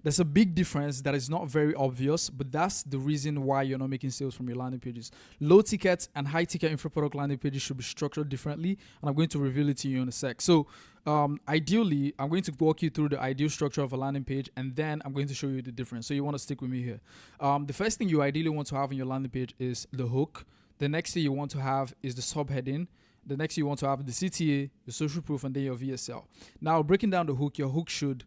There's a big difference that is not very obvious, but that's the reason why you're not making sales from your landing pages. Low ticket and high ticket info product landing pages should be structured differently, and I'm going to reveal it to you in a sec. So ideally, I'm going to walk you through the ideal structure of a landing page, and then I'm going to show you the difference. So you want to stick with me here. The first thing you ideally want to have on your landing page is the hook. The next thing you want to have is the subheading. The next thing you want to have the CTA, your social proof, and then your VSL. Now, breaking down the hook, your hook should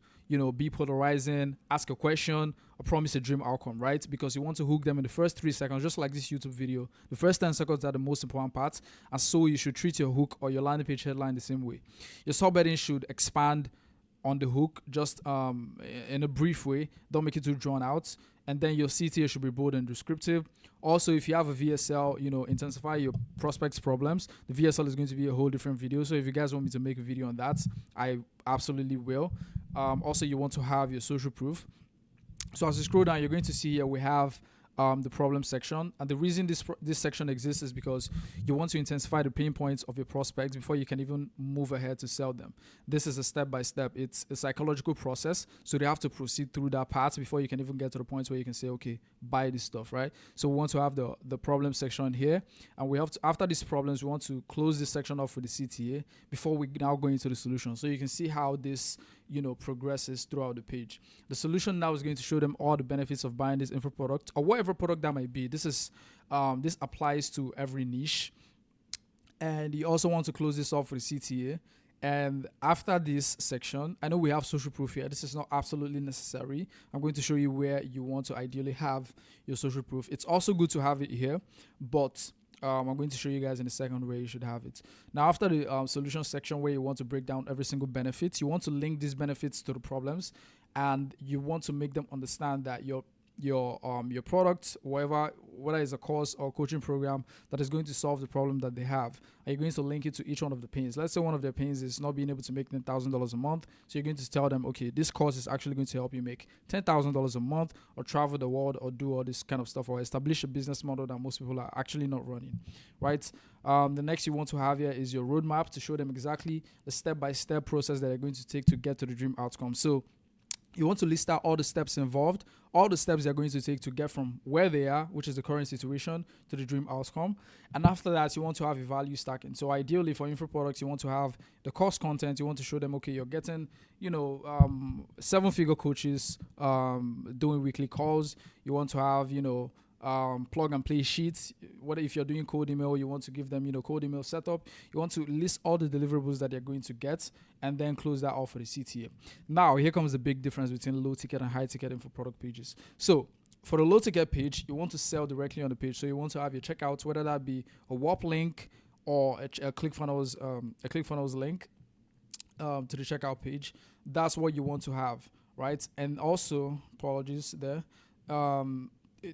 be polarizing, ask a question, or promise a dream outcome, right? Because you want to hook them in the first 3 seconds, just like this YouTube video. The first 10 seconds are the most important part, and so you should treat your hook or your landing page headline the same way. Your subheading should expand on the hook, just in a brief way. Don't make it too drawn out. And then your CTA should be bold and descriptive. Also, if you have a VSL, intensify your prospects' problems. The VSL is going to be a whole different video. So if you guys want me to make a video on that, I absolutely will. Also, you want to have your social proof. So as you scroll down, you're going to see here we have the problem section. And the reason this section exists is because you want to intensify the pain points of your prospects before you can even move ahead to sell them. This is a step-by-step. It's a psychological process. So they have to proceed through that part before you can even get to the point where you can say, okay, buy this stuff, right? So we want to have the problem section here. And we have to, after these problems, we want to close this section off with the CTA before we now go into the solution. So you can see how this progresses throughout the page. The solution now is going to show them all the benefits of buying this info product or whatever product that might be. This applies to every niche. And you also want to close this off with CTA. And after this section, I know we have social proof here. This is not absolutely necessary. I'm going to show you where you want to ideally have your social proof. It's also good to have it here, but I'm going to show you guys in a second where you should have it. Now, after the solution section where you want to break down every single benefit, you want to link these benefits to the problems, and you want to make them understand that your product, whether it's a course or coaching program that is going to solve the problem that they have, are you going to link it to each one of the pains? Let's say one of their pains is not being able to make $10,000 a month. So you're going to tell them, okay, this course is actually going to help you make $10,000 a month, or travel the world, or do all this kind of stuff, or establish a business model that most people are actually not running, right? The next you want to have here is your roadmap to show them exactly the step-by-step process that they're going to take to get to the dream outcome. So you want to list out all the steps involved, all the steps they're going to take to get from where they are, which is the current situation, to the dream outcome. And after that, you want to have a value stacking. So ideally for info products, you want to have the course content. You want to show them, okay, you're getting, 7-figure coaches doing weekly calls. You want to have, plug and play sheets. What if you're doing cold email, you want to give them, cold email setup. You want to list all the deliverables that they're going to get, and then close that off for the CTA. Now, here comes the big difference between low ticket and high ticket info product pages. So for the low ticket page, you want to sell directly on the page. So you want to have your checkout, whether that be a WAP link or a ClickFunnels link to the checkout page. That's what you want to have, right? And also, apologies there.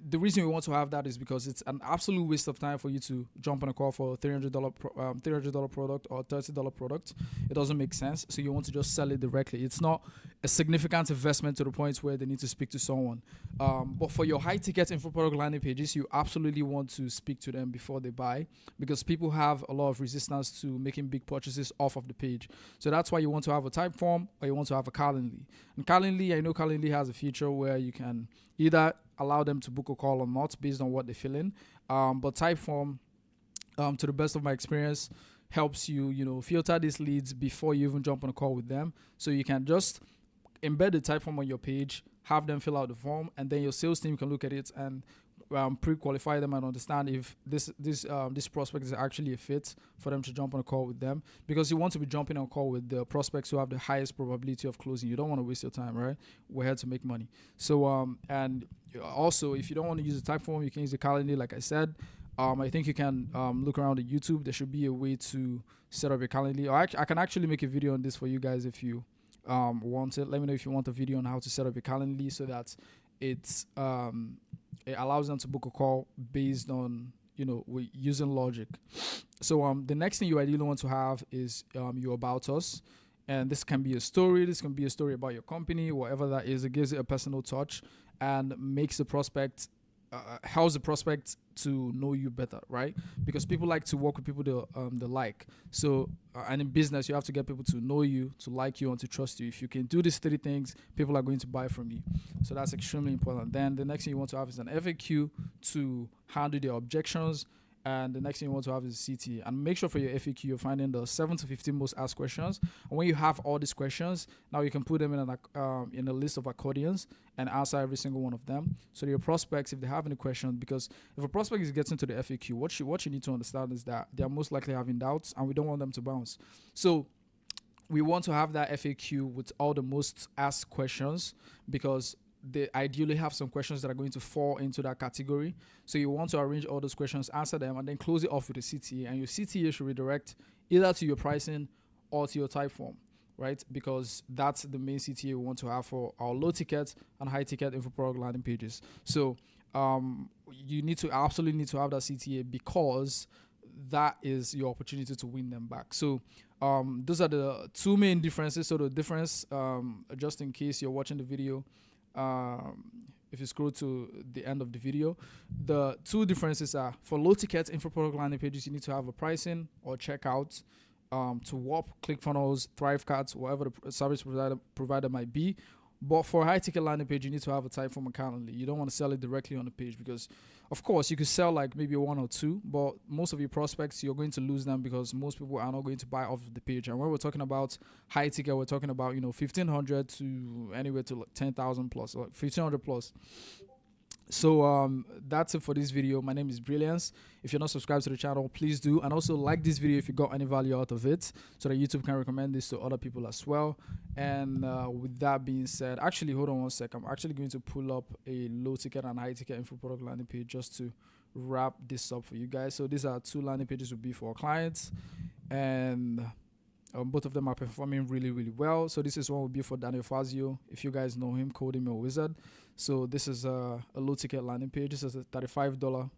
The reason we want to have that is because it's an absolute waste of time for you to jump on a call for a $300 product or $30 product. It doesn't make sense. So you want to just sell it directly. It's not a significant investment to the point where they need to speak to someone. But for your high ticket info product landing pages, you absolutely want to speak to them before they buy, because people have a lot of resistance to making big purchases off of the page. So that's why you want to have a type form, or you want to have a Calendly. And Calendly, I know Calendly has a feature where you can either allow them to book a call or not based on what they fill in. But Typeform, to the best of my experience, helps you, filter these leads before you even jump on a call with them. So you can just embed the Typeform on your page, have them fill out the form, and then your sales team can look at it and pre-qualify them and understand if this prospect is actually a fit for them to jump on a call with them, because you want to be jumping on a call with the prospects who have the highest probability of closing. You don't want to waste your time, right? We're here to make money. So and also, if you don't want to use the Typeform, you can use the Calendly, like I said. I think you can look around at YouTube. There should be a way to set up your Calendly. I can actually make a video on this for you guys if you want it. Let me know if you want a video on how to set up your Calendly so that it allows them to book a call based on using logic. So the next thing you ideally want to have is your about us, and this can be a story. This can be a story about your company, whatever that is. It gives it a personal touch and makes the prospect helps the prospect to know you better, right? Because people like to work with people they like. So, and in business, you have to get people to know you, to like you, and to trust you. If you can do these three things, people are going to buy from you. So that's extremely important. Then the next thing you want to have is an FAQ to handle their objections. And the next thing you want to have is CTA. And make sure for your FAQ, you're finding the 7 to 15 most asked questions. And when you have all these questions, now you can put them in a list of accordions and answer every single one of them. So your prospects, if they have any questions, because if a prospect is getting to the FAQ, what you need to understand is that they are most likely having doubts, and we don't want them to bounce. So we want to have that FAQ with all the most asked questions, because they ideally have some questions that are going to fall into that category. So you want to arrange all those questions, answer them, and then close it off with a CTA. And your CTA should redirect either to your pricing or to your type form, right? Because that's the main CTA we want to have for our low ticket and high ticket info product landing pages. So you absolutely need to have that CTA, because that is your opportunity to win them back. So those are the two main differences. So the difference, just in case you're watching the video, if you scroll to the end of the video, the two differences are: for low ticket info product landing pages, you need to have a pricing or checkout to WAP, ClickFunnels, Thrive Cards, whatever the service provider might be. But for a high ticket landing page, you need to have a type form account only. You don't want to sell it directly on the page, because of course you could sell like maybe one or two, but most of your prospects, you're going to lose them, because most people are not going to buy off the page. And when we're talking about high ticket, we're talking about 1,500 to anywhere to like 10,000 plus, or 1,500 plus. So that's it for this video. My name is Brilliance. If you're not subscribed to the channel, please do, and also like this video if you got any value out of it, so that YouTube can recommend this to other people as well. And with that being said, actually hold on one sec, I'm actually going to pull up a low ticket and high ticket info product landing page just to wrap this up for you guys. So these are two landing pages would be for our clients, and both of them are performing really, really well. So this is one will be for Daniel Fazio. If you guys know him, code him a wizard. So this is a low ticket landing page. This is a $35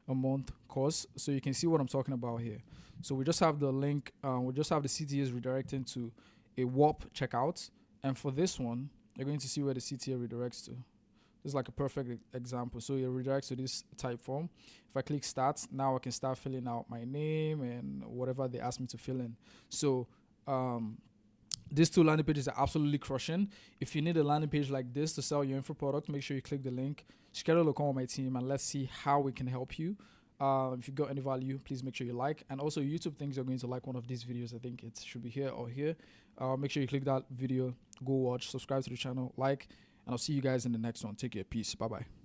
a month course. So you can see what I'm talking about here. So we just have the link. We just have the CTAs redirecting to a WAP checkout. And for this one, you're going to see where the CTA redirects to. This is like a perfect example. So it redirects to this type form. If I click start, now I can start filling out my name and whatever they ask me to fill in. So these two landing pages are absolutely crushing. If you need a landing page like this to sell your info product, make sure you click the link, schedule a call with my team, and let's see how we can help you. If you got any value, please make sure you like. And also, YouTube thinks you're going to like one of these videos. I think it should be here or here. Make sure you click that video, go watch, subscribe to the channel, like, and I'll see you guys in the next one. Take care. Peace. Bye-bye.